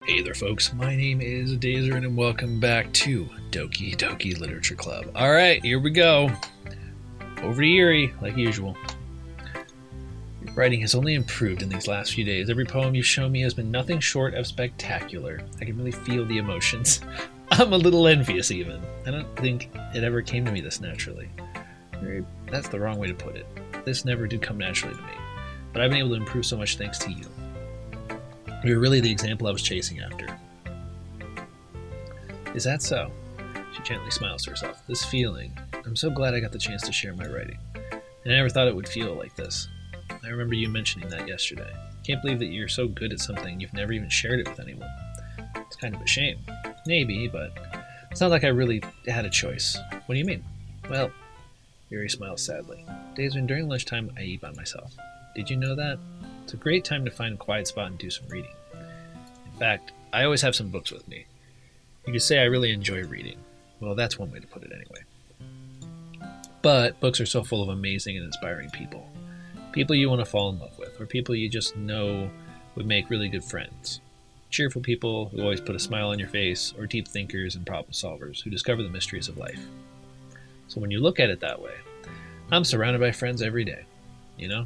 Hey there, folks. My name is Daizoren, and welcome back to Doki Literature Club. All right, here we go. Over to Yuri, like usual. Your writing has only improved in these last few days. Every poem you've shown me has been nothing short of spectacular. I can really feel the emotions. I'm a little envious, even. I don't think it ever came to me this naturally. That's the wrong way to put it. This never did come naturally to me. But I've been able to improve so much thanks to you. You're really the example I was chasing after. Is that so? She gently smiles to herself. This feeling, I'm so glad I got the chance to share my writing. And I never thought it would feel like this. I remember you mentioning that yesterday. Can't believe that you're so good at something you've never even shared it with anyone. It's kind of a shame. Maybe, but it's not like I really had a choice. What do you mean? Well, Yuri smiles sadly. Days when during lunchtime I eat by myself. Did you know that? It's a great time to find a quiet spot and do some reading. In fact, I always have some books with me. You could say I really enjoy reading. Well, that's one way to put it anyway. But books are so full of amazing and inspiring people. People you want to fall in love with, or people you just know would make really good friends. Cheerful people who always put a smile on your face, or deep thinkers and problem solvers who discover the mysteries of life. So when you look at it that way, I'm surrounded by friends every day, you know?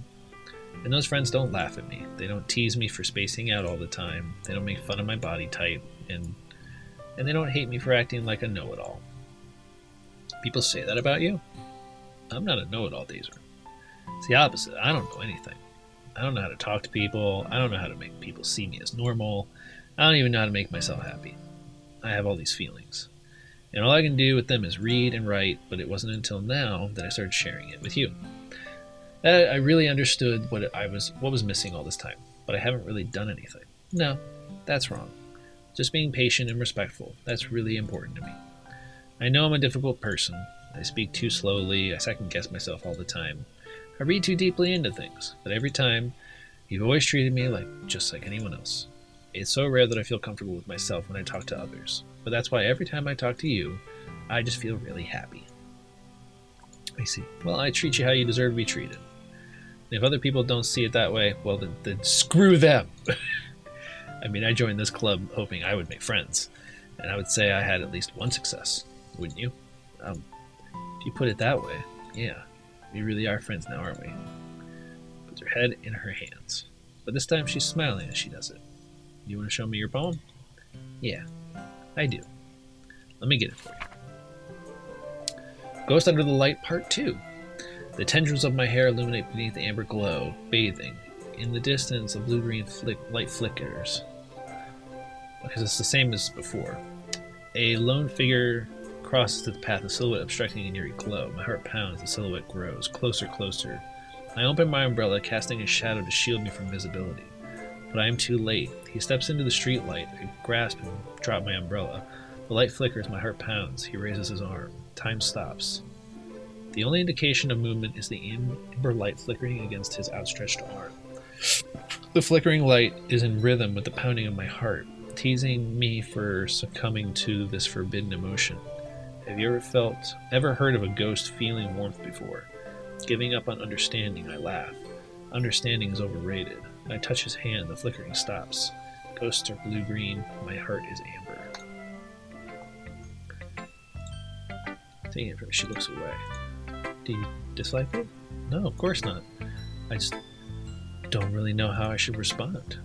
And those friends don't laugh at me. They don't tease me for spacing out all the time. They don't make fun of my body type. And they don't hate me for acting like a know-it-all. People say that about you? I'm not a know-it-all, Daizoren. It's the opposite. I don't know anything. I don't know how to talk to people. I don't know how to make people see me as normal. I don't even know how to make myself happy. I have all these feelings. And all I can do with them is read and write, but it wasn't until now that I started sharing it with you. I really understood what was missing all this time, but I haven't really done anything. No, that's wrong. Just being patient and respectful, that's really important to me. I know I'm a difficult person. I speak too slowly, I second-guess myself all the time. I read too deeply into things, but every time, you've always treated me just like anyone else. It's so rare that I feel comfortable with myself when I talk to others, but that's why every time I talk to you, I just feel really happy. I see. Well, I treat you how you deserve to be treated. If other people don't see it that way, well, then screw them. I mean, I joined this club hoping I would make friends, and I would say I had at least one success, wouldn't you? If you put it that way, yeah, we really are friends now, aren't we? Puts her head in her hands, but this time she's smiling as she does it. You want to show me your poem? Yeah, I do. Let me get it for you. Ghost Under the Light, Part 2. The tendrils of my hair illuminate beneath the amber glow, bathing. In the distance, a blue-green light flickers. Because it's the same as before. A lone figure crosses the path, a silhouette obstructing an eerie glow. My heart pounds, the silhouette grows. Closer, closer. I open my umbrella, casting a shadow to shield me from visibility. But I am too late. He steps into the street light. I grasp and drop my umbrella. The light flickers, my heart pounds. He raises his arm. Time stops. The only indication of movement is the amber light flickering against his outstretched arm. The flickering light is in rhythm with the pounding of my heart, teasing me for succumbing to this forbidden emotion. Have you ever heard of a ghost feeling warmth before? Giving up on understanding, I laugh. Understanding is overrated. I touch his hand, the flickering stops. Ghosts are blue-green, my heart is amber. Taking it from her, she looks away. Do you dislike it? No, of course not. I just don't really know how I should respond.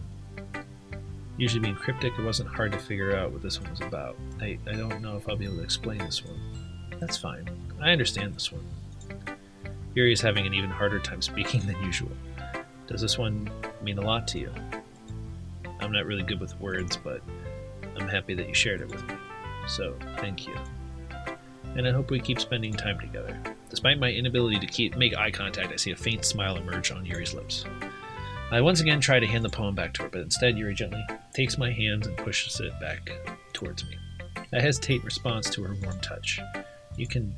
Usually being cryptic, it wasn't hard to figure out what this one was about. I don't know if I'll be able to explain this one. That's fine. I understand this one. Yuri is having an even harder time speaking than usual. Does this one mean a lot to you? I'm not really good with words, but I'm happy that you shared it with me. So, thank you. And I hope we keep spending time together. Despite my inability to make eye contact, I see a faint smile emerge on Yuri's lips. I once again try to hand the poem back to her, but instead Yuri gently takes my hands and pushes it back towards me. I hesitate in response to her warm touch. You can...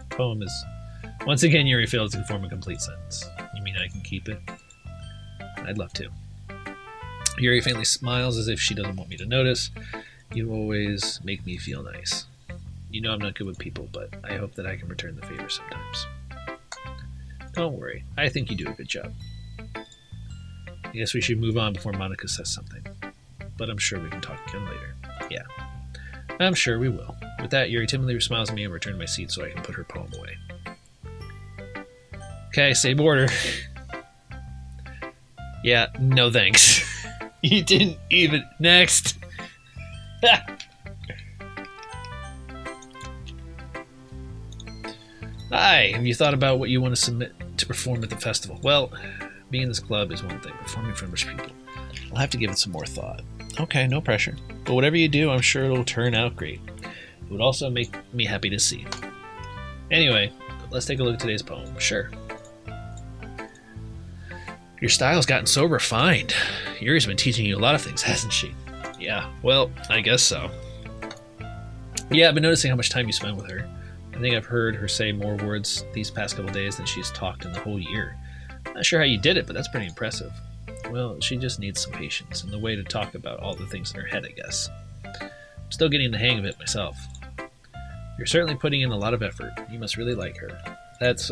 poem is... Once again, Yuri fails to form a complete sentence. You mean I can keep it? I'd love to. Yuri faintly smiles as if she doesn't want me to notice. You always make me feel nice. You know I'm not good with people, but I hope that I can return the favor sometimes. Don't worry. I think you do a good job. I guess we should move on before Monica says something. but I'm sure we can talk again later. Yeah, I'm sure we will. With that, Yuri timidly smiles at me and returns to my seat so I can put her poem away. Okay, same order. Yeah, no thanks. You didn't even... Next! Hi, have you thought about what you want to submit to perform at the festival? Well, being in this club is one thing, performing for English people. I'll have to give it some more thought. Okay, no pressure. But whatever you do, I'm sure it'll turn out great. It would also make me happy to see. Anyway, let's take a look at today's poem. Sure. Your style's gotten so refined. Yuri's been teaching you a lot of things, hasn't she? Yeah, well, I guess so. Yeah, I've been noticing how much time you spend with her. I think I've heard her say more words these past couple days than she's talked in the whole year. Not sure how you did it, but that's pretty impressive. Well, she just needs some patience and the way to talk about all the things in her head, I guess. I'm still getting the hang of it myself. You're certainly putting in a lot of effort. You must really like her. That's,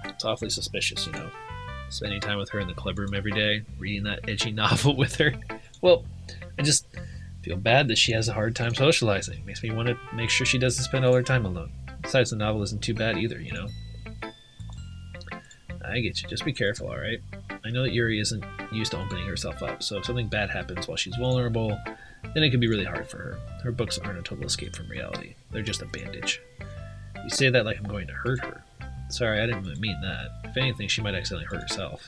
it's awfully suspicious, you know. Spending time with her in the club room every day, reading that edgy novel with her. Well, I just feel bad that she has a hard time socializing. Makes me want to make sure she doesn't spend all her time alone. Besides, the novel isn't too bad either, you know. I get you. Just be careful, alright? I know that Yuri isn't used to opening herself up, so if something bad happens while she's vulnerable, then it can be really hard for her. Her books aren't a total escape from reality. They're just a bandage. You say that like I'm going to hurt her. Sorry, I didn't really mean that. If anything, she might accidentally hurt herself.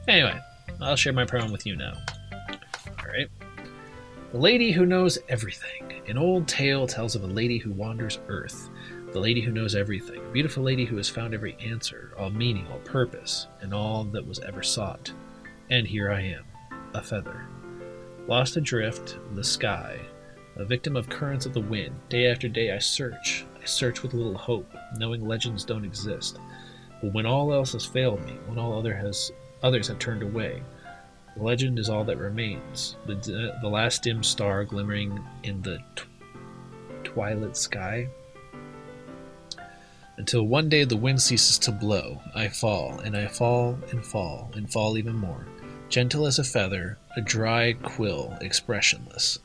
Anyway, I'll share my poem with you now. Alright. The Lady Who Knows Everything. An old tale tells of a lady who wanders earth. The lady who knows everything. A beautiful lady who has found every answer, all meaning, all purpose, and all that was ever sought. And here I am, a feather. Lost adrift in the sky, a victim of currents of the wind. Day after day I search with little hope, knowing legends don't exist. But when all else has failed me, when all others have turned away, the legend is all that remains. The last dim star glimmering in the twilight sky. Until one day the wind ceases to blow, I fall, and I fall, and fall, and fall even more. Gentle as a feather, a dry quill, expressionless.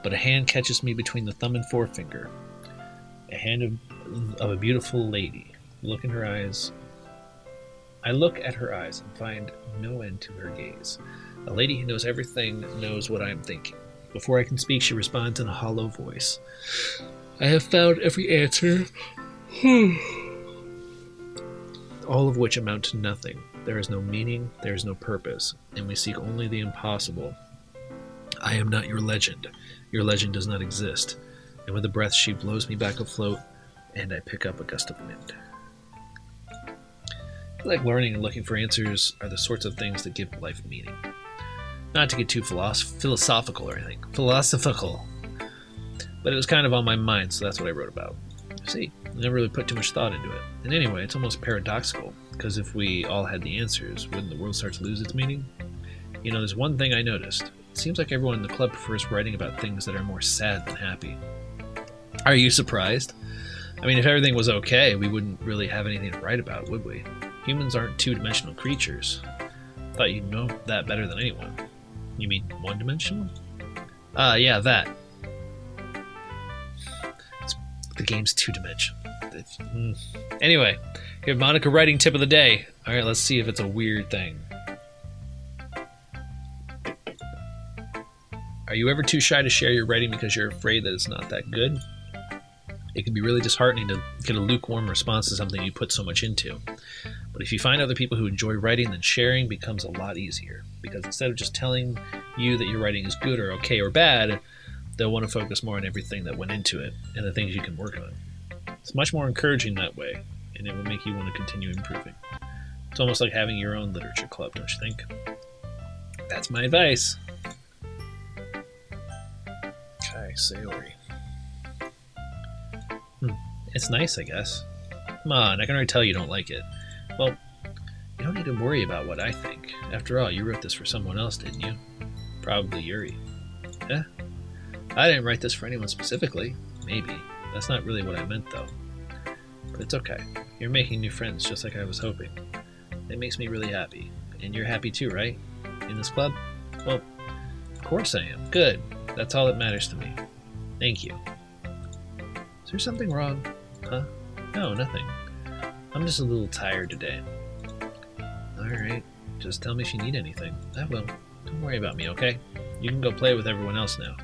But a hand catches me between the thumb and forefinger. A hand of a beautiful lady. Look in her eyes. I look at her eyes and find no end to her gaze. A lady who knows everything knows what I am thinking. Before I can speak, she responds in a hollow voice. I have found every answer. All of which amount to nothing. There is no meaning, there is no purpose, and we seek only the impossible. I am not your legend. Your legend does not exist. And with a breath she blows me back afloat, and I pick up a gust of wind. I feel like learning and looking for answers are the sorts of things that give life meaning. Not to get too philosophical or anything. Philosophical. But it was kind of on my mind, so that's what I wrote about. See, I never really put too much thought into it. And anyway, it's almost paradoxical, because if we all had the answers, wouldn't the world start to lose its meaning? You know, there's one thing I noticed. It seems like everyone in the club prefers writing about things that are more sad than happy. Are you surprised? I mean, if everything was okay, we wouldn't really have anything to write about, would we? Humans aren't two-dimensional creatures. Thought you'd know that better than anyone. You mean one-dimensional? Yeah, that. The game's two-dimensional. Anyway, here, Monica writing tip of the day. Alright, let's see if it's a weird thing. Are you ever too shy to share your writing because you're afraid that it's not that good? It can be really disheartening to get a lukewarm response to something you put so much into. But if you find other people who enjoy writing, then sharing becomes a lot easier. Because instead of just telling you that your writing is good or okay or bad, they'll want to focus more on everything that went into it and the things you can work on. It's much more encouraging that way, and it will make you want to continue improving. It's almost like having your own literature club, don't you think? That's my advice. Okay, Sayori. It's nice, I guess. Come on, I can already tell you don't like it. Well, you don't need to worry about what I think. After all, you wrote this for someone else, didn't you? Probably Yuri. Yeah? I didn't write this for anyone specifically. Maybe. That's not really what I meant, though. But it's okay. You're making new friends just like I was hoping. It makes me really happy. And you're happy too, right? In this club? Well, course I am. Good. That's all that matters to me. Thank you. Is there something wrong? Huh? No, nothing. I'm just a little tired today. Alright. Just tell me if you need anything. I will. Don't worry about me, okay? You can go play with everyone else now.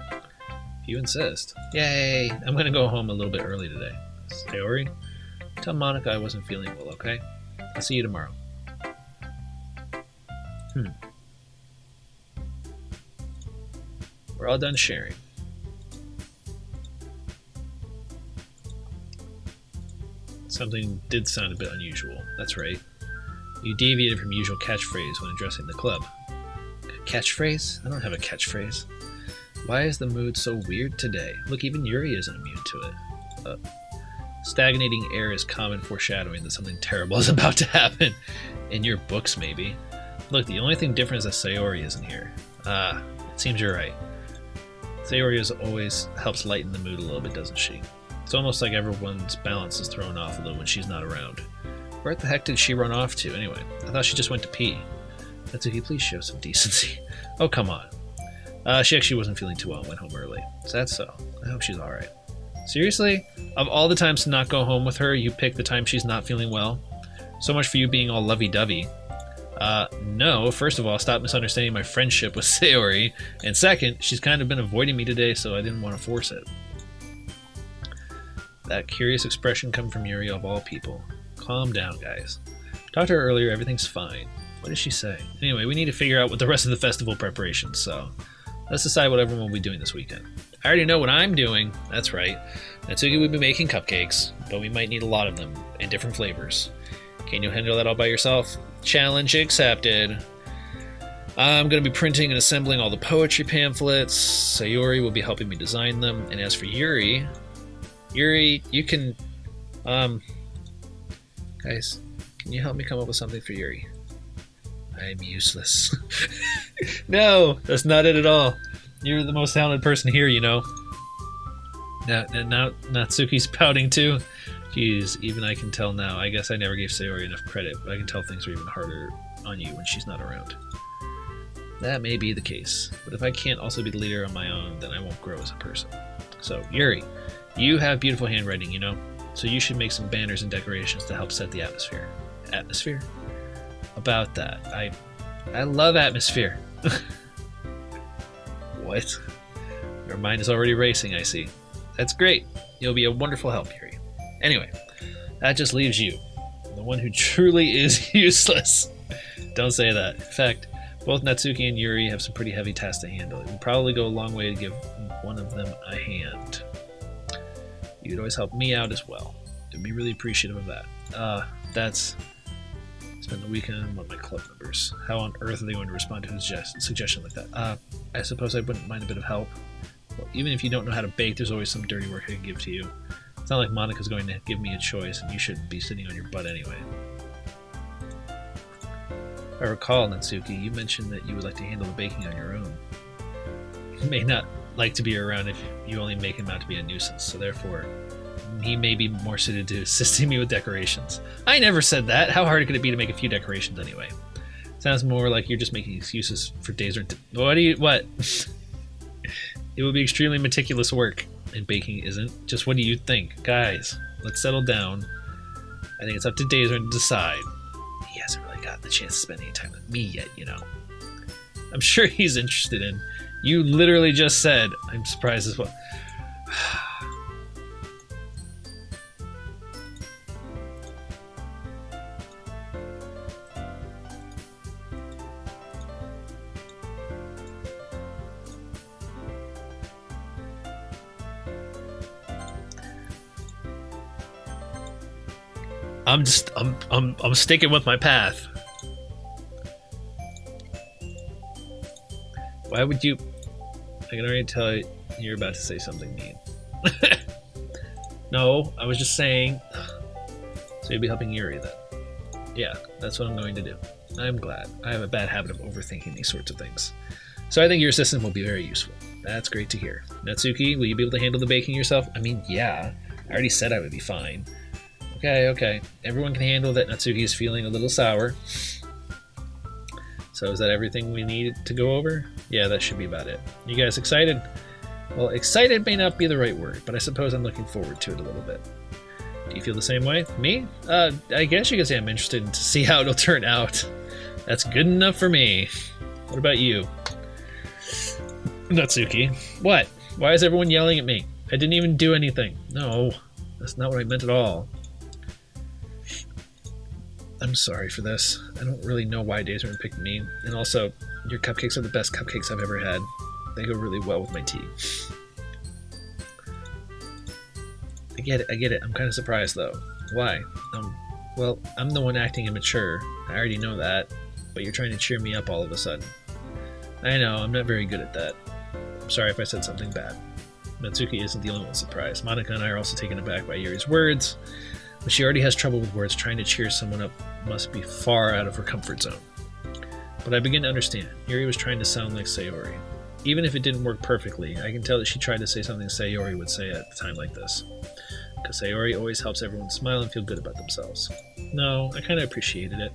If you insist. Yay! I'm gonna go home a little bit early today. Sayori, tell Monica I wasn't feeling well, okay? I'll see you tomorrow. We're all done sharing. Something did sound a bit unusual. That's right. You deviated from your usual catchphrase when addressing the club. Catchphrase? I don't have a catchphrase. Why is the mood so weird today? Look, even Yuri isn't immune to it. Stagnating air is common foreshadowing that something terrible is about to happen. In your books, maybe. Look, the only thing different is that Sayori isn't here. It seems you're right. Sayori always helps lighten the mood a little bit, doesn't she? It's almost like everyone's balance is thrown off a little when she's not around. Where the heck did she run off to, anyway? I thought she just went to pee. Natsuki, please show some decency. Oh, come on. She actually wasn't feeling too well and went home early. Is that so? I hope she's alright. Seriously? Of all the times to not go home with her, you pick the time she's not feeling well? So much for you being all lovey-dovey. No. First of all, stop misunderstanding my friendship with Sayori. And second, she's kind of been avoiding me today, so I didn't want to force it. That curious expression come from Yuri of all people. Calm down, guys. Talked to her earlier, everything's fine. What did she say? Anyway, we need to figure out what the rest of the festival preparations, so let's decide what everyone will be doing this weekend. I already know what I'm doing. That's right. Natsuki will be making cupcakes, but we might need a lot of them in different flavors. Can you handle that all by yourself? Challenge accepted. I'm going to be printing and assembling all the poetry pamphlets. Sayori will be helping me design them. And as for Yuri, you can... Guys, can you help me come up with something for Yuri? I'm useless. No, that's not it at all. You're the most talented person here, you know. Now Natsuki's pouting too. Jeez, even I can tell now. I guess I never gave Sayori enough credit, but I can tell things are even harder on you when she's not around. That may be the case, but if I can't also be the leader on my own, then I won't grow as a person. So, Yuri, you have beautiful handwriting, you know, so you should make some banners and decorations to help set the atmosphere. Atmosphere? About that, I love atmosphere. What? Your mind is already racing, I see. That's great. You'll be a wonderful help, Yuri. Anyway, that just leaves you, the one who truly is useless. Don't say that. In fact, both Natsuki and Yuri have some pretty heavy tasks to handle. It would probably go a long way to give one of them a hand. You'd always help me out as well. I'd be really appreciative of that. That's... Spend the weekend with my club members. How on earth are they going to respond to a suggestion like that? I suppose I wouldn't mind a bit of help. Well, even if you don't know how to bake, there's always some dirty work I can give to you. It's not like Monica's going to give me a choice, and you shouldn't be sitting on your butt anyway. If I recall, Natsuki, you mentioned that you would like to handle the baking on your own. You may not like to be around if you only make him out to be a nuisance, so therefore, he may be more suited to assisting me with decorations. I never said that. How hard could it be to make a few decorations anyway? Sounds more like you're just making excuses for Daizoren. What? It would be extremely meticulous work, and baking isn't. Just what do you think? Guys, let's settle down. I think it's up to Daizoren to decide. He hasn't really gotten the chance to spend any time with me yet, you know. I'm sure he's interested in. You literally just said, I'm surprised as well. I'm sticking with my path. Why would you? I can already tell you're about to say something mean. No, I was just saying. So you'll be helping Yuri then? Yeah, that's what I'm going to do. I'm glad. I have a bad habit of overthinking these sorts of things. So I think your assistant will be very useful. That's great to hear. Natsuki, will you be able to handle the baking yourself? I mean, yeah. I already said I would be fine. Okay. Everyone can handle that Natsuki is feeling a little sour. So is that everything we need to go over? Yeah, that should be about it. You guys excited? Well, excited may not be the right word, but I suppose I'm looking forward to it a little bit. Do you feel the same way? Me? I guess you could say I'm interested to see how it'll turn out. That's good enough for me. What about you? Natsuki. What? Why is everyone yelling at me? I didn't even do anything. No, that's not what I meant at all. I'm sorry for this. I don't really know why Daizoren picked me. And also, your cupcakes are the best cupcakes I've ever had. They go really well with my tea. I get it. I'm kind of surprised, though. Why? Well, I'm the one acting immature. I already know that. But you're trying to cheer me up all of a sudden. I know, I'm not very good at that. I'm sorry if I said something bad. Natsuki isn't the only one surprised. Monika and I are also taken aback by Yuri's words. But she already has trouble with words. Trying to cheer someone up must be far out of her comfort zone. But I begin to understand. Yuri was trying to sound like Sayori. Even if it didn't work perfectly, I can tell that she tried to say something Sayori would say at a time like this. Because Sayori always helps everyone smile and feel good about themselves. No, I kind of appreciated it.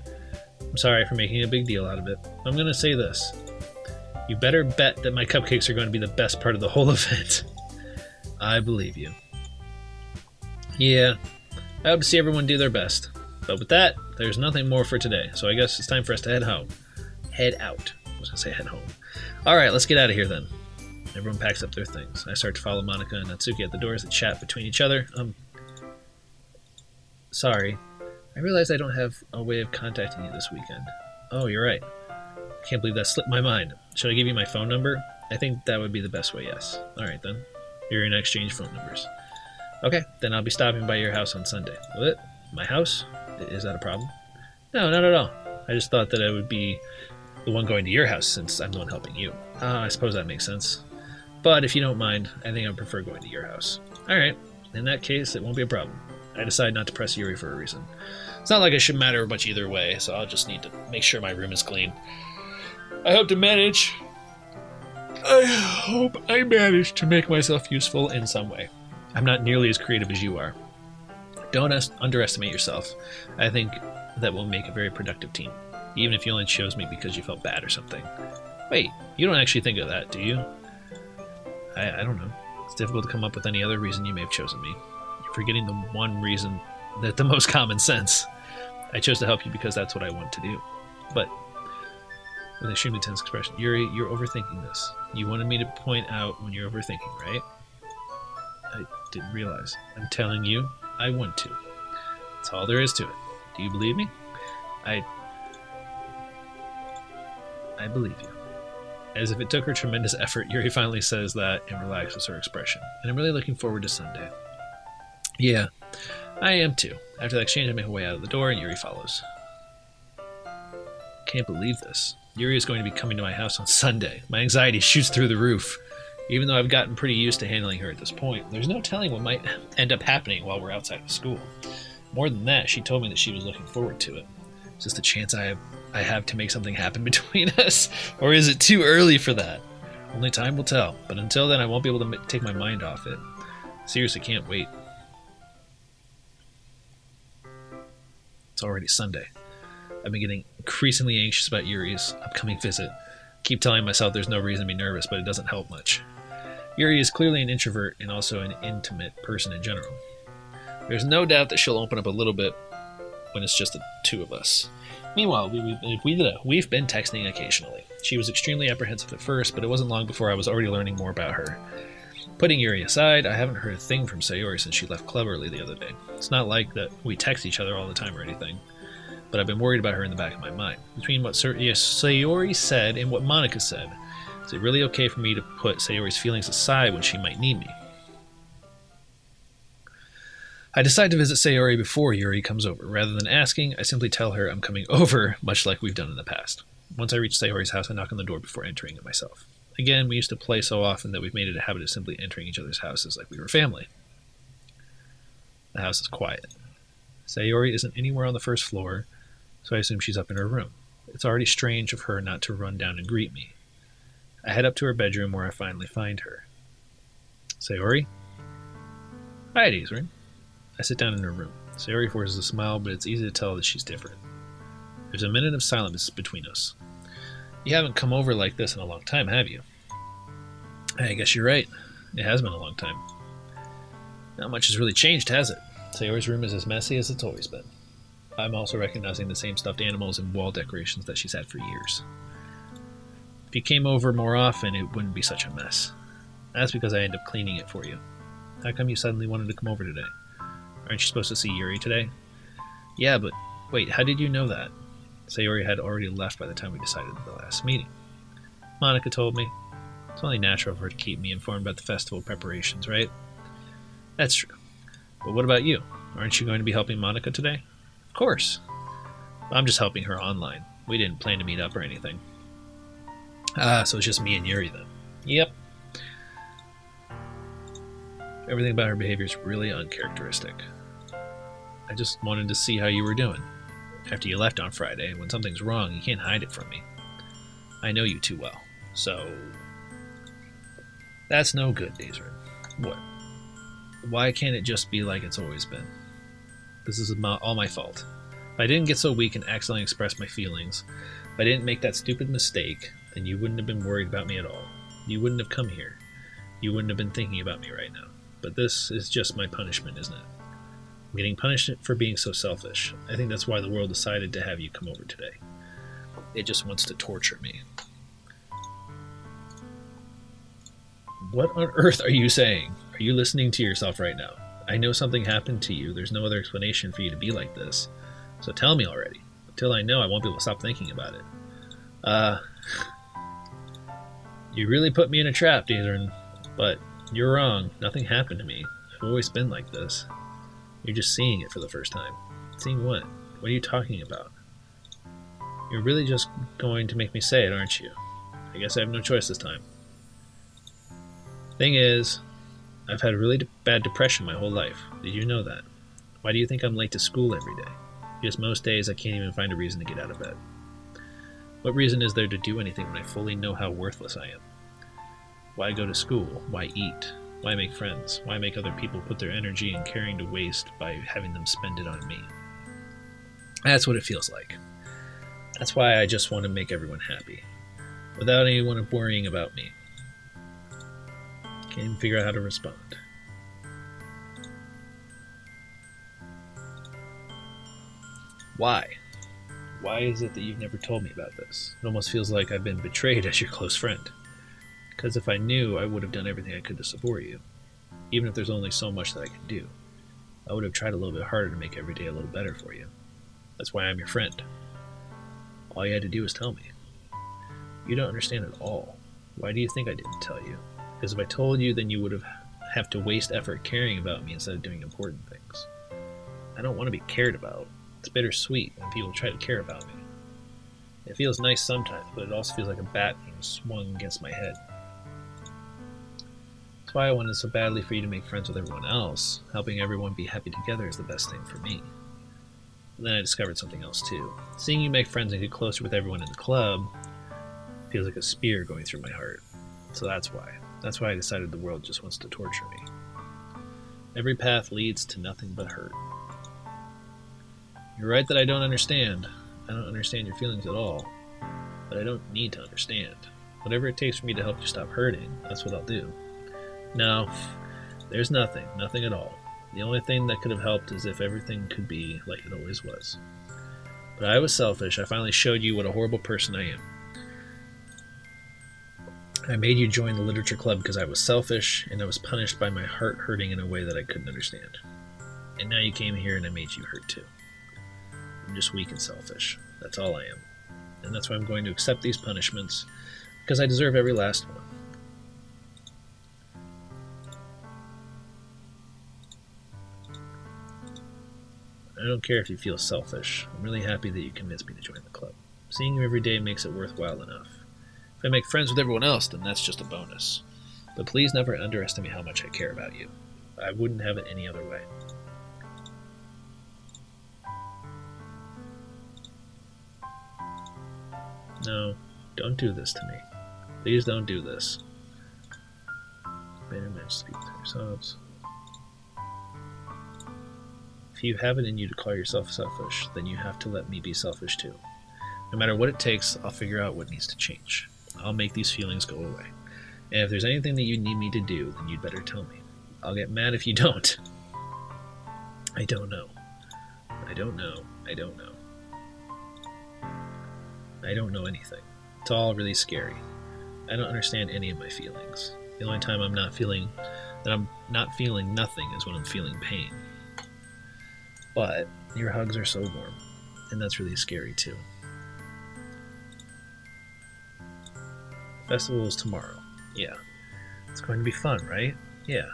I'm sorry for making a big deal out of it. I'm going to say this. You better bet that my cupcakes are going to be the best part of the whole event. I believe you. Yeah, I hope to see everyone do their best. But with that, there's nothing more for today, so I guess it's time for us to head home. Head out. I was going to say head home. Alright, let's get out of here then. Everyone packs up their things. I start to follow Monika and Natsuki at the doors that chat between each other. Sorry. I realize I don't have a way of contacting you this weekend. Oh, you're right. I can't believe that slipped my mind. Should I give you my phone number? I think that would be the best way, yes. Alright then. You're going to exchange phone numbers. Okay, then I'll be stopping by your house on Sunday. What? My house? Is that a problem? No, not at all. I just thought that I would be the one going to your house since I'm the one helping you. I suppose that makes sense. But if you don't mind, I think I prefer going to your house. Alright, in that case, it won't be a problem. I decide not to press Yuri for a reason. It's not like it should matter much either way, so I'll just need to make sure my room is clean. I hope I manage to make myself useful in some way. I'm not nearly as creative as you are. Don't underestimate yourself. I think that will make a very productive team, even if you only chose me because you felt bad or something. Wait, you don't actually think of that, do you? I don't know. It's difficult to come up with any other reason you may have chosen me. You're forgetting the one reason, that the most common sense. I chose to help you because that's what I want to do. But, with an extremely tense expression, Yuri, you're overthinking this. You wanted me to point out when you're overthinking, right? I didn't realize. I'm telling you, I want to. That's all there is to it. Do you believe me? I believe you. As if it took her tremendous effort, Yuri finally says that and relaxes her expression. And I'm really looking forward to Sunday. Yeah, I am too. After the exchange, I make my way out of the door and Yuri follows. Can't believe this. Yuri is going to be coming to my house on Sunday. My anxiety shoots through the roof. Even though I've gotten pretty used to handling her at this point, there's no telling what might end up happening while we're outside of school. More than that, she told me that she was looking forward to it. Is this the chance I have to make something happen between us? Or is it too early for that? Only time will tell. But until then, I won't be able to take my mind off it. Seriously, can't wait. It's already Sunday. I've been getting increasingly anxious about Yuri's upcoming visit. Keep telling myself there's no reason to be nervous, but it doesn't help much. Yuri is clearly an introvert and also an intimate person in general. There's no doubt that she'll open up a little bit when it's just the two of us. Meanwhile, we've been texting occasionally. She was extremely apprehensive at first, but it wasn't long before I was already learning more about her. Putting Yuri aside, I haven't heard a thing from Sayori since she left club early the other day. It's not like that we text each other all the time or anything, but I've been worried about her in the back of my mind. Between what Sayori said and what Monika said, is it really okay for me to put Sayori's feelings aside when she might need me? I decide to visit Sayori before Yuri comes over. Rather than asking, I simply tell her I'm coming over, much like we've done in the past. Once I reach Sayori's house, I knock on the door before entering it myself. Again, we used to play so often that we've made it a habit of simply entering each other's houses like we were family. The house is quiet. Sayori isn't anywhere on the first floor, so I assume she's up in her room. It's already strange of her not to run down and greet me. I head up to her bedroom where I finally find her. Sayori? Hi, Daizoren. I sit down in her room. Sayori forces a smile, but it's easy to tell that she's different. There's a minute of silence between us. You haven't come over like this in a long time, have you? I guess you're right. It has been a long time. Not much has really changed, has it? Sayori's room is as messy as it's always been. I'm also recognizing the same stuffed animals and wall decorations that she's had for years. If you came over more often, it wouldn't be such a mess. That's because I end up cleaning it for you. How come you suddenly wanted to come over today? Aren't you supposed to see Yuri today? Yeah, but wait, how did you know that? Sayori had already left by the time we decided at the last meeting. Monica told me. It's only natural for her to keep me informed about the festival preparations, right? That's true. But what about you? Aren't you going to be helping Monica today? Of course. I'm just helping her online. We didn't plan to meet up or anything. Ah, so it's just me and Yuri then. Yep. Everything about her behavior is really uncharacteristic. I just wanted to see how you were doing. After you left on Friday, when something's wrong, you can't hide it from me. I know you too well. So... That's no good, Daizoren. What? Why can't it just be like it's always been? This is all my fault. If I didn't get so weak and accidentally express my feelings, if I didn't make that stupid mistake, then you wouldn't have been worried about me at all. You wouldn't have come here. You wouldn't have been thinking about me right now. But this is just my punishment, isn't it? I'm getting punished for being so selfish. I think that's why the world decided to have you come over today. It just wants to torture me. What on earth are you saying? Are you listening to yourself right now? I know something happened to you. There's no other explanation for you to be like this. So tell me already. Until I know, I won't be able to stop thinking about it. You really put me in a trap, Daizoren. But you're wrong. Nothing happened to me. I've always been like this. You're just seeing it for the first time. Seeing what? What are you talking about? You're really just going to make me say it, aren't you? I guess I have no choice this time. Thing is, I've had really bad depression my whole life. Did you know that? Why do you think I'm late to school every day? Just most days I can't even find a reason to get out of bed. What reason is there to do anything when I fully know how worthless I am? Why go to school? Why eat? Why make friends? Why make other people put their energy and caring to waste by having them spend it on me? That's what it feels like. That's why I just want to make everyone happy, without anyone worrying about me. Can't even figure out how to respond. Why? Why is it that you've never told me about this? It almost feels like I've been betrayed as your close friend. Because if I knew, I would have done everything I could to support you. Even if there's only so much that I can do. I would have tried a little bit harder to make every day a little better for you. That's why I'm your friend. All you had to do was tell me. You don't understand at all. Why do you think I didn't tell you? Because if I told you, then you would have to waste effort caring about me instead of doing important things. I don't want to be cared about. It's bittersweet when people try to care about me. It feels nice sometimes, but it also feels like a bat being swung against my head. That's why I wanted so badly for you to make friends with everyone else. Helping everyone be happy together is the best thing for me. But then I discovered something else too. Seeing you make friends and get closer with everyone in the club feels like a spear going through my heart. So that's why. That's why I decided the world just wants to torture me. Every path leads to nothing but hurt. You're right that I don't understand. I don't understand your feelings at all. But I don't need to understand. Whatever it takes for me to help you stop hurting, that's what I'll do. No, there's nothing. Nothing at all. The only thing that could have helped is if everything could be like it always was. But I was selfish. I finally showed you what a horrible person I am. I made you join the literature club because I was selfish, and I was punished by my heart hurting in a way that I couldn't understand. And now you came here and I made you hurt too. I'm just weak and selfish. That's all I am. And that's why I'm going to accept these punishments, because I deserve every last one. I don't care if you feel selfish. I'm really happy that you convinced me to join the club. Seeing you every day makes it worthwhile enough. If I make friends with everyone else, then that's just a bonus. But please never underestimate how much I care about you. I wouldn't have it any other way. No, don't do this to me. Please don't do this. Better men speak to yourselves. If you have it in you to call yourself selfish, then you have to let me be selfish too. No matter what it takes, I'll figure out what needs to change. I'll make these feelings go away. And if there's anything that you need me to do, then you'd better tell me. I'll get mad if you don't. I don't know. I don't know. I don't know. I don't know anything. It's all really scary. I don't understand any of my feelings. The only time I'm not feeling nothing is when I'm feeling pain. But your hugs are so warm, and that's really scary too. Festival is tomorrow. Yeah. It's going to be fun, right? Yeah.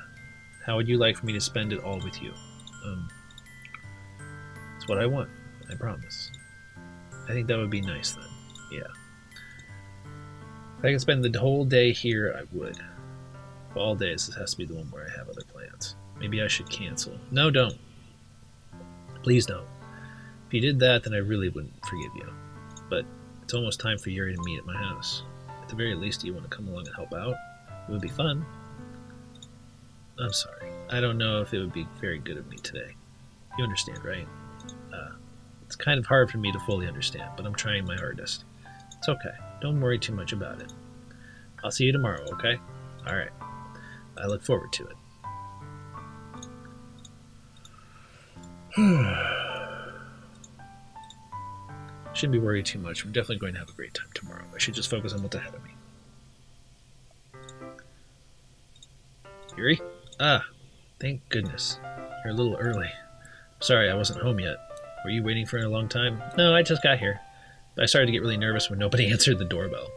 How would you like for me to spend it all with you? It's what I want, I promise. I think that would be nice then. Yeah. If I could spend the whole day here, I would. But all days, this has to be the one where I have other plans. Maybe I should cancel. No, don't. Please don't. If you did that, then I really wouldn't forgive you. But it's almost time for Yuri to meet at my house. At the very least, do you want to come along and help out? It would be fun. I'm sorry. I don't know if it would be very good of me today. You understand, right? It's kind of hard for me to fully understand, but I'm trying my hardest. It's okay. Don't worry too much about it. I'll see you tomorrow, okay? Alright. I look forward to it. Shouldn't be worried too much. We're definitely going to have a great time tomorrow. I should just focus on what's ahead of me. Yuri? Ah, thank goodness. You're a little early. Sorry, I wasn't home yet. Were you waiting for a long time? No, I just got here. But I started to get really nervous when nobody answered the doorbell.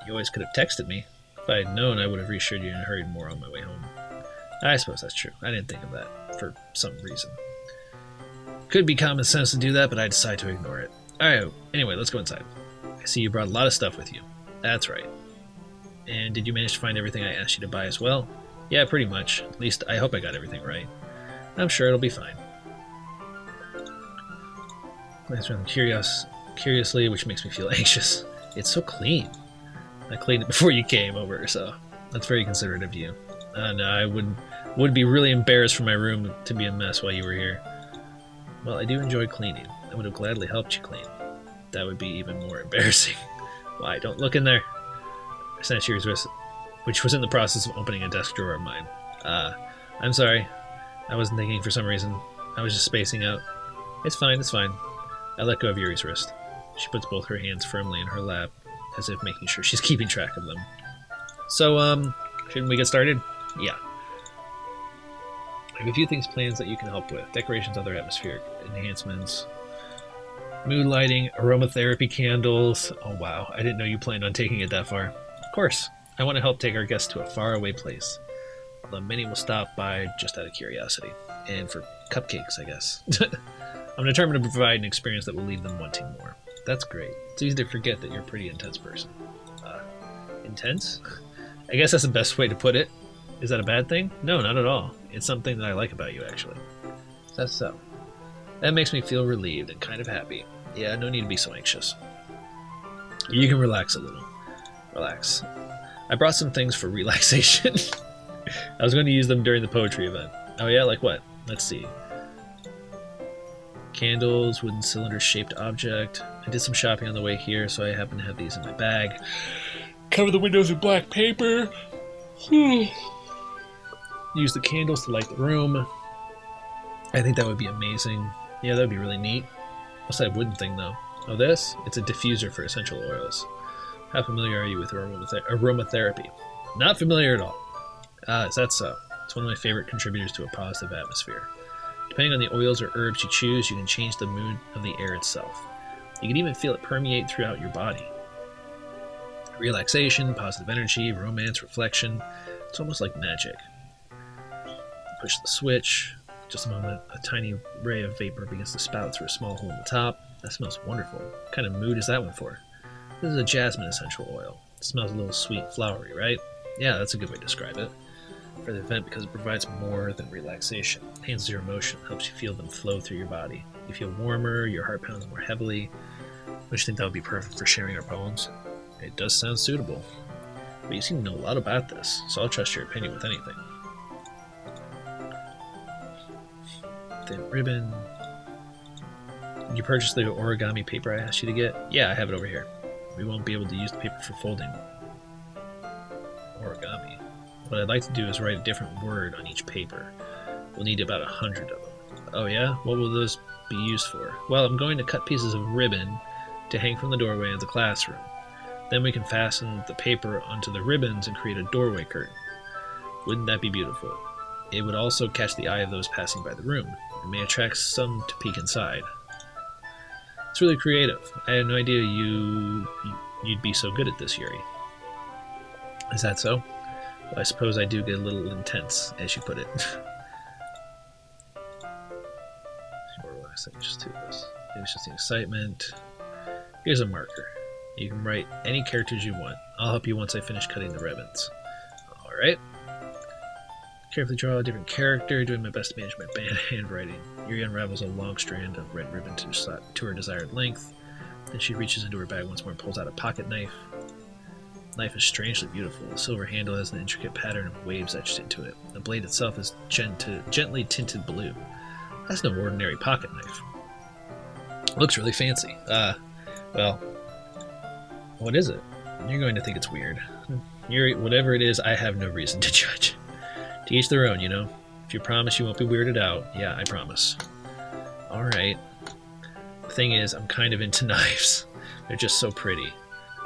You always could have texted me. If I had known, I would have reassured you and hurried more on my way home. I suppose that's true. I didn't think of that, for some reason. Could be common sense to do that, but I decided to ignore it. Alright, anyway, let's go inside. I see you brought a lot of stuff with you. That's right. And did you manage to find everything I asked you to buy as well? Yeah, pretty much. At least I hope I got everything right. I'm sure it'll be fine. Glance around curiously, which makes me feel anxious. It's so clean. I cleaned it before you came over, so that's very considerate of you. No, I would be really embarrassed for my room to be a mess while you were here. Well, I do enjoy cleaning. I would have gladly helped you clean. That would be even more embarrassing. Why, don't look in there. I snatched Yuri's wrist, which was in the process of opening a desk drawer of mine. I'm sorry. I wasn't thinking for some reason. I was just spacing out. It's fine, it's fine. I let go of Yuri's wrist. She puts both her hands firmly in her lap, as if making sure she's keeping track of them. So, shouldn't we get started? Yeah. I have a few things planned that you can help with. Decorations, other atmospheric enhancements, mood lighting, aromatherapy candles. Oh wow, I didn't know you planned on taking it that far. Of course, I want to help take our guests to a faraway place. Although many will stop by just out of curiosity. And for cupcakes, I guess. I'm determined to provide an experience that will leave them wanting more. That's great. It's easy to forget that you're a pretty intense person. Intense? I guess that's the best way to put it. Is that a bad thing? No, not at all. It's something that I like about you, actually. That's so. That makes me feel relieved and kind of happy. Yeah, no need to be so anxious. You can relax a little. Relax. I brought some things for relaxation. I was going to use them during the poetry event. Oh yeah, like what? Let's see. Candles, wooden cylinder-shaped object. I did some shopping on the way here, so I happen to have these in my bag. Cover the windows with black paper. Use the candles to light the room. I think that would be amazing. Yeah, that would be really neat. What's that wooden thing, though? Oh, this? It's a diffuser for essential oils. How familiar are you with aromatherapy? Not familiar at all. Is that so? It's one of my favorite contributors to a positive atmosphere. Depending on the oils or herbs you choose, you can change the mood of the air itself. You can even feel it permeate throughout your body. Relaxation, positive energy, romance, reflection. It's almost like magic. Push the switch. Just a moment, a tiny ray of vapor begins to spout through a small hole in the top. That smells wonderful. What kind of mood is that one for? This is a jasmine essential oil. It smells a little sweet, flowery, right? Yeah, that's a good way to describe it. For the event, because it provides more than relaxation. It enhances your emotion, helps you feel them flow through your body. You feel warmer, your heart pounds more heavily. Don't you think that would be perfect for sharing our poems? It does sound suitable. But you seem to know a lot about this, so I'll trust your opinion with anything. Thin ribbon. Did you purchase the origami paper I asked you to get? Yeah, I have it over here. We won't be able to use the paper for folding origami. What I'd like to do is write a different word on each paper. We'll need about 100 of them. Oh yeah? What will those be used for? Well, I'm going to cut pieces of ribbon to hang from the doorway of the classroom. Then we can fasten the paper onto the ribbons and create a doorway curtain. Wouldn't that be beautiful? It would also catch the eye of those passing by the room. It may attract some to peek inside. It's really creative. I had no idea you'd be so good at this, Yuri. Is that so? Well, I suppose I do get a little intense, as you put it. More relaxed, I can just do this. Maybe it's just the excitement. Here's a marker. You can write any characters you want. I'll help you once I finish cutting the ribbons. Alright. Carefully draw a different character, doing my best to manage my handwriting. Yuri unravels a long strand of red ribbon to her desired length. Then she reaches into her bag once more and pulls out a pocket knife. The knife is strangely beautiful. The silver handle has an intricate pattern of waves etched into it. The blade itself is gently tinted blue. That's no ordinary pocket knife. Looks really fancy. Well, what is it? You're going to think it's weird. Yuri, whatever it is, I have no reason to judge. To each their own, you know. If you promise you won't be weirded out, yeah, I promise. Alright. The thing is, I'm kind of into knives. They're just so pretty.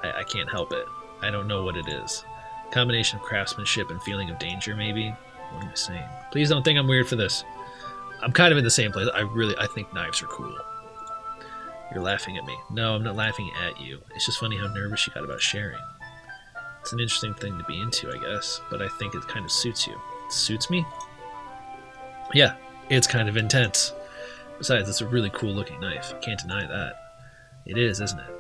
I can't help it. I don't know what it is. Combination of craftsmanship and feeling of danger, maybe? What am I saying? Please don't think I'm weird for this. I'm kind of in the same place. I think knives are cool. You're laughing at me. No, I'm not laughing at you. It's just funny how nervous you got about sharing. It's an interesting thing to be into, I guess, but I think it kind of suits you. Suits me? Yeah, it's kind of intense. Besides, it's a really cool looking knife. Can't deny that. It is, isn't it?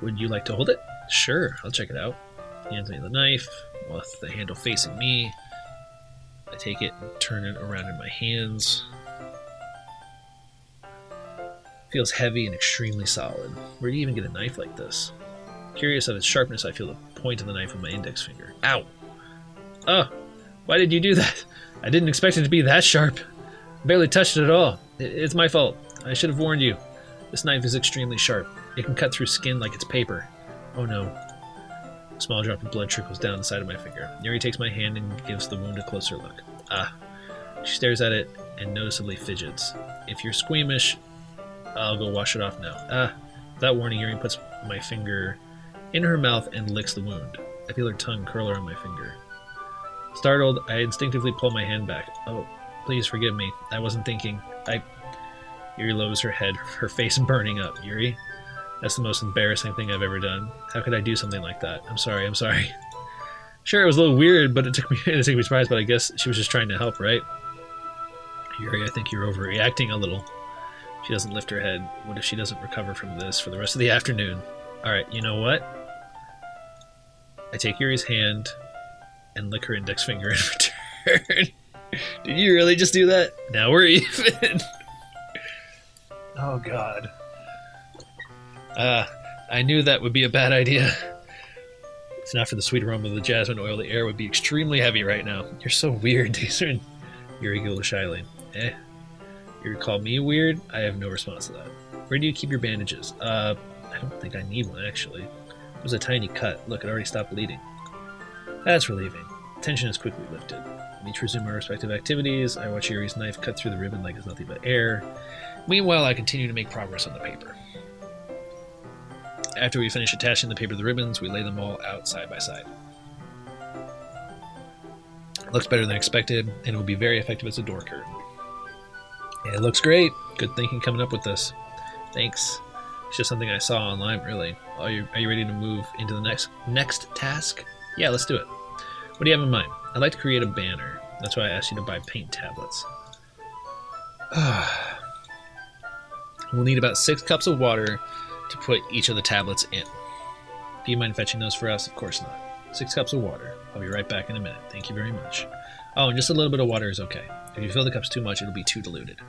Would you like to hold it? Sure, I'll check it out. He hands me the knife, with the handle facing me. I take it and turn it around in my hands. Feels heavy and extremely solid. Where do you even get a knife like this? Curious of its sharpness, I feel the point of the knife on my index finger. Ow! Oh, why did you do that? I didn't expect it to be that sharp. I barely touched it at all. It's my fault. I should have warned you. This knife is extremely sharp. It can cut through skin like it's paper. Oh no. A small drop of blood trickles down the side of my finger. Yuri takes my hand and gives the wound a closer look. Ah. She stares at it and noticeably fidgets. If you're squeamish, I'll go wash it off now. Ah. Without warning, Yuri puts my finger in her mouth and licks the wound. I feel her tongue curl around my finger. Startled, I instinctively pull my hand back. Oh, please forgive me. I wasn't thinking. Yuri lowers her head, her face burning up. Yuri? That's the most embarrassing thing I've ever done. How could I do something like that? I'm sorry. Sure, it was a little weird, but it took me by surprise, but I guess she was just trying to help, right? Yuri, I think you're overreacting a little. She doesn't lift her head. What if she doesn't recover from this for the rest of the afternoon? Alright, you know what? I take Yuri's hand and lick her index finger in return. Did you really just do that? Now we're even. Oh god. I knew that would be a bad idea. If not for the sweet aroma of the jasmine oil, the air would be extremely heavy right now. You're so weird, Daizoren. Yuri giggled shyly. You call me weird? I have no response to that. Where do you keep your bandages? I don't think I need one, actually. It was a tiny cut. Look, it already stopped bleeding. That's relieving. Tension is quickly lifted. We each resume our respective activities. I watch Yuri's knife cut through the ribbon like it's nothing but air. Meanwhile, I continue to make progress on the paper. After we finish attaching the paper to the ribbons, we lay them all out side by side. It looks better than expected, and it will be very effective as a door curtain. It looks great. Good thinking coming up with this. Thanks. It's just something I saw online, really. Are you ready to move into the next task? Yeah, let's do it. What do you have in mind? I'd like to create a banner. That's why I asked you to buy paint tablets. We'll need about 6 cups of water to put each of the tablets in. Do you mind fetching those for us? Of course not. 6 cups of water. I'll be right back in a minute. Thank you very much. Oh, and just a little bit of water is okay. If you fill the cups too much, it'll be too diluted.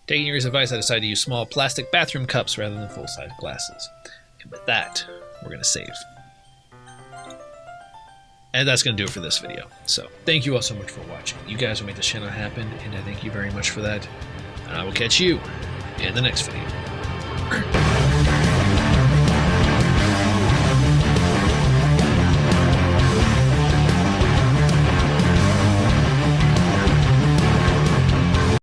Taking Yuri's advice, I decided to use small plastic bathroom cups rather than full-size glasses. And with that, we're going to save. And that's going to do it for this video. So, thank you all so much for watching. You guys will make this channel happen, and I thank you very much for that. and I will catch you in the next video.